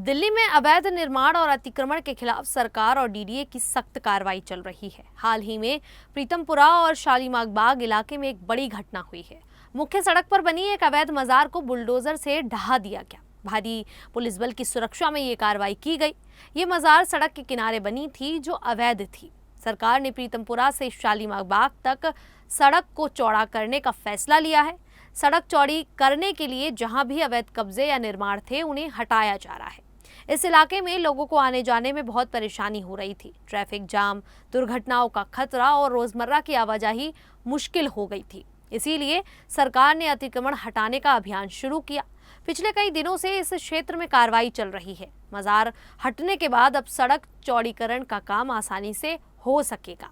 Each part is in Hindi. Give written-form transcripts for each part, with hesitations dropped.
दिल्ली में अवैध निर्माण और अतिक्रमण के खिलाफ सरकार और डीडीए की सख्त कार्रवाई चल रही है। हाल ही में प्रीतमपुरा और शालीमार बाग इलाके में एक बड़ी घटना हुई है। मुख्य सड़क पर बनी एक अवैध मजार को बुलडोजर से ढहा दिया गया। भारी पुलिस बल की सुरक्षा में ये कार्रवाई की गई। ये मजार सड़क के किनारे बनी थी जो अवैध थी। सरकार ने प्रीतमपुरा से शालीमार बाग तक सड़क को चौड़ा करने का फैसला लिया है। सड़क चौड़ी करने के लिए जहां भी अवैध कब्जे या निर्माण थे उन्हें हटाया जा रहा है। इस इलाके में लोगों को आने जाने में बहुत परेशानी हो रही थी। ट्रैफिक जाम, दुर्घटनाओं का खतरा और रोजमर्रा की आवाजाही मुश्किल हो गई थी। इसीलिए सरकार ने अतिक्रमण हटाने का अभियान शुरू किया। पिछले कई दिनों से इस क्षेत्र में कार्रवाई चल रही है। मजार हटने के बाद अब सड़क चौड़ीकरण का काम आसानी से हो सकेगा।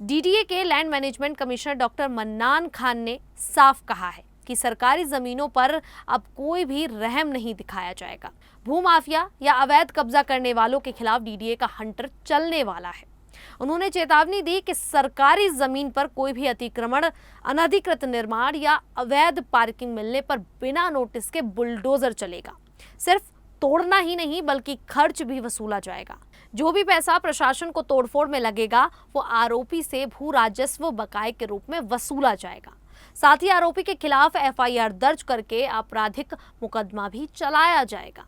डीडीए के land management commissioner doctor mannan Khan ने साफ कहा है कि सरकारी जमीनों पर अब कोई भी रहम नहीं दिखाया जाएगा। भूमाफिया या अवैध कब्जा करने वालों के खिलाफ डीडीए का हंटर चलने वाला है। उन्होंने चेतावनी दी कि सरकारी जमीन पर कोई भी अतिक्रमण, अनधिकृत निर्माण या अवैध पार्किंग मिलने पर बिना नोटिस के बुलडोजर चलेगा। सिर्फ तोड़ना ही नहीं बल्कि खर्च भी वसूला जाएगा। जो भी पैसा प्रशासन को तोड़फोड़ में लगेगा वो आरोपी से भू राजस्व बकाये के रूप में वसूला जाएगा। साथ ही आरोपी के खिलाफ एफआईआर दर्ज करके आपराधिक मुकदमा भी चलाया जाएगा।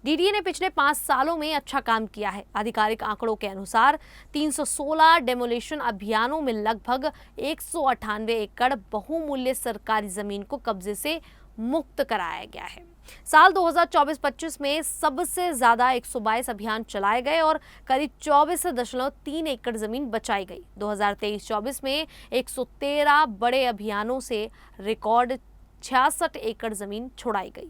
डीडीए ने पिछले 5 सालों में अच्छा काम किया है। आधिकारिक आंकड़ों के अनुसार 316 डेमोलिशन अभियानों में लगभग 198 एकड़ बहुमूल्य सरकारी जमीन को कब्जे से मुक्त कराया गया है। साल 2024-25 में सबसे ज्यादा 122 अभियान चलाए गए और करीब 24.3 एकड़ जमीन बचाई गई। 2023-24 में 113 बड़े अभियानों से रिकॉर्ड 66 एकड़ जमीन छुड़ाई गई।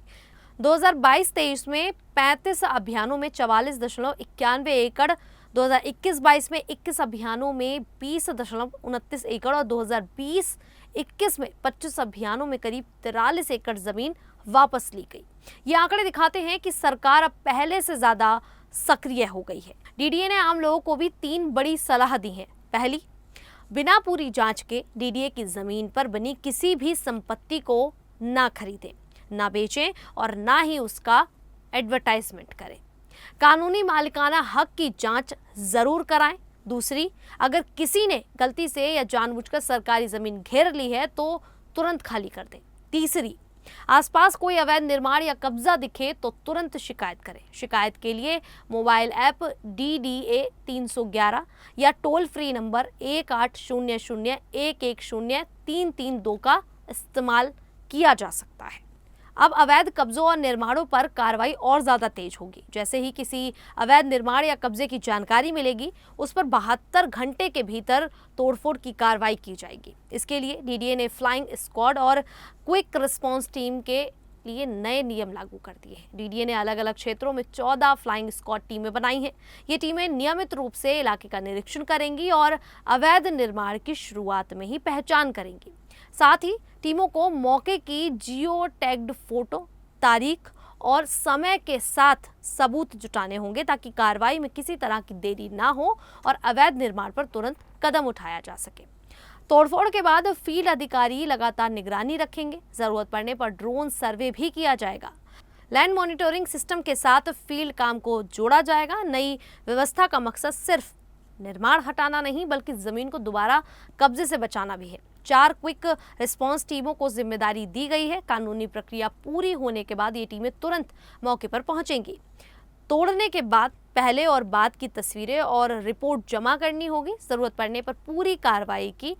2022-23 में 35 अभियानों में 44.91 एकड़, 2021-22 में 21 अभियानों में 20.29 एकड़ और 2020-21 में 25 अभियानों में करीब 43 एकड़ जमीन वापस ली गई। ये आंकड़े दिखाते हैं कि सरकार अब पहले से ज्यादा सक्रिय हो गई है। डीडीए ने आम लोगों को भी 3 बड़ी सलाह दी है। पहली, बिना पूरी जांच के डीडीए की जमीन पर बनी किसी भी संपत्ति को ना खरीदें, ना बेचें और ना ही उसका एडवर्टाइजमेंट करें। कानूनी मालिकाना हक की जांच जरूर कराएं। दूसरी, अगर किसी ने गलती से या जानबूझकर सरकारी जमीन घेर ली है तो तुरंत खाली कर दें। तीसरी, आसपास कोई अवैध निर्माण या कब्जा दिखे तो तुरंत शिकायत करें। शिकायत के लिए मोबाइल ऐप DDA 311 या टोल फ्री नंबर 1800-110-332 का इस्तेमाल किया जा सकता है। अब अवैध कब्जों और निर्माणों पर कार्रवाई और ज़्यादा तेज होगी। जैसे ही किसी अवैध निर्माण या कब्जे की जानकारी मिलेगी, उस पर 72 घंटे के भीतर तोड़फोड़ की कार्रवाई की जाएगी। इसके लिए डीडीए ने फ्लाइंग स्क्वाड और क्विक रिस्पांस टीम के लिए नए नियम लागू कर दिए हैं। डीडीए ने अलग अलग क्षेत्रों में 14 फ्लाइंग स्क्वाड टीमें बनाई हैं। ये टीमें नियमित रूप से इलाके का निरीक्षण करेंगी और अवैध निर्माण की शुरुआत में ही पहचान करेंगी। साथ ही टीमों को मौके की जियो टैग्ड फोटो, तारीख और समय के साथ सबूत जुटाने होंगे ताकि कार्रवाई में किसी तरह की देरी ना हो और अवैध निर्माण पर तुरंत कदम उठाया जा सके। तोड़फोड़ के बाद फील्ड अधिकारी लगातार निगरानी रखेंगे। जरूरत पड़ने पर ड्रोन सर्वे भी किया जाएगा। लैंड मॉनिटरिंग सिस्टम के साथ फील्ड काम को जोड़ा जाएगा। नई व्यवस्था का मकसद सिर्फ निर्माण हटाना नहीं बल्कि जमीन को दोबारा कब्जे से बचाना भी है। 4 क्विक रिस्पांस टीमों को जिम्मेदारी दी गई है। कानूनी प्रक्रिया पूरी होने के बाद ये टीमें तुरंत मौके पर पहुंचेंगी। तोड़ने के बाद पहले और बाद की तस्वीरें और रिपोर्ट जमा करनी होगी। जरूरत पड़ने पर पूरी कार्रवाई की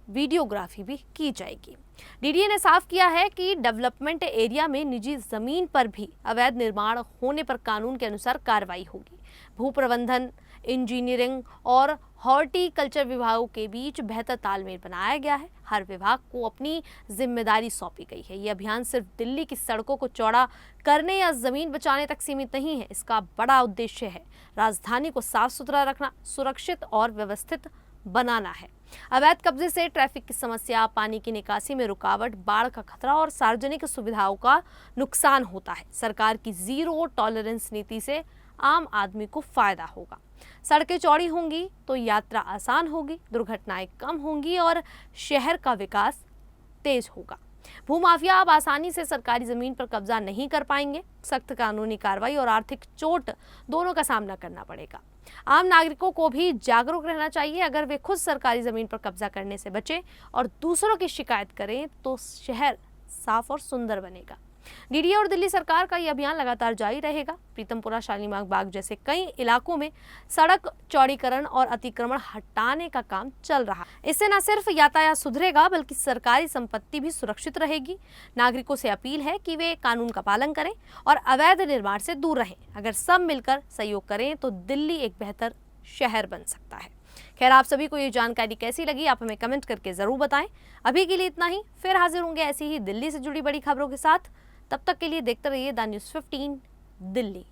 वीडियोग्राफी भी की जाएगी। डीडीए ने साफ किया है कि डेवलपमेंट एरिया में निजी जमीन पर भी अवैध निर्माण होने पर कानून के अनुसार कार्रवाई होगी। भू प्रबंधन, इंजीनियरिंग और हॉर्टिकल्चर विभागों के बीच बेहतर तालमेल बनाया गया है। हर विभाग को अपनी जिम्मेदारी सौंपी गई है। ये अभियान सिर्फ दिल्ली की सड़कों को चौड़ा करने या जमीन बचाने तक सीमित नहीं है। इसका बड़ा उद्देश्य है राजधानी को साफ सुथरा रखना, सुरक्षित और व्यवस्थित बनाना है। अवैध कब्जे से ट्रैफिक की समस्या, पानी की निकासी में रुकावट, बाढ़ का खतरा और सार्वजनिक सुविधाओं का नुकसान होता है। सरकार की जीरो टॉलरेंस नीति से आम आदमी को फायदा होगा। सड़कें चौड़ी होंगी तो यात्रा आसान होगी, दुर्घटनाएं कम होंगी और शहर का विकास तेज होगा। भूमाफिया अब आसानी से सरकारी जमीन पर कब्जा नहीं कर पाएंगे। सख्त कानूनी कार्रवाई और आर्थिक चोट दोनों का सामना करना पड़ेगा। आम नागरिकों को भी जागरूक रहना चाहिए। अगर वे खुद सरकारी जमीन पर कब्जा करने से बचें और दूसरों की शिकायत करें तो शहर साफ और सुंदर बनेगा। डीडीए और दिल्ली सरकार का ये अभियान लगातार जारी रहेगा। प्रीतमपुरा, शालीमार बाग जैसे कई इलाकों में सड़क चौड़ीकरण और अतिक्रमण हटाने का काम चल रहा है। इससे न सिर्फ यातायात सुधरेगा बल्कि सरकारी संपत्ति भी सुरक्षित रहेगी। नागरिकों से अपील है कि वे कानून का पालन करें और अवैध निर्माण से दूर रहें। अगर सब मिलकर सहयोग करें तो दिल्ली एक बेहतर शहर बन सकता है। खैर, आप सभी को ये जानकारी कैसी लगी आप हमें कमेंट करके जरूर बताएं। अभी के लिए इतना ही, फिर हाजिर होंगे ऐसी ही दिल्ली से जुड़ी बड़ी खबरों के साथ। तब तक के लिए देखते रहिए द न्यूज़ 15 दिल्ली।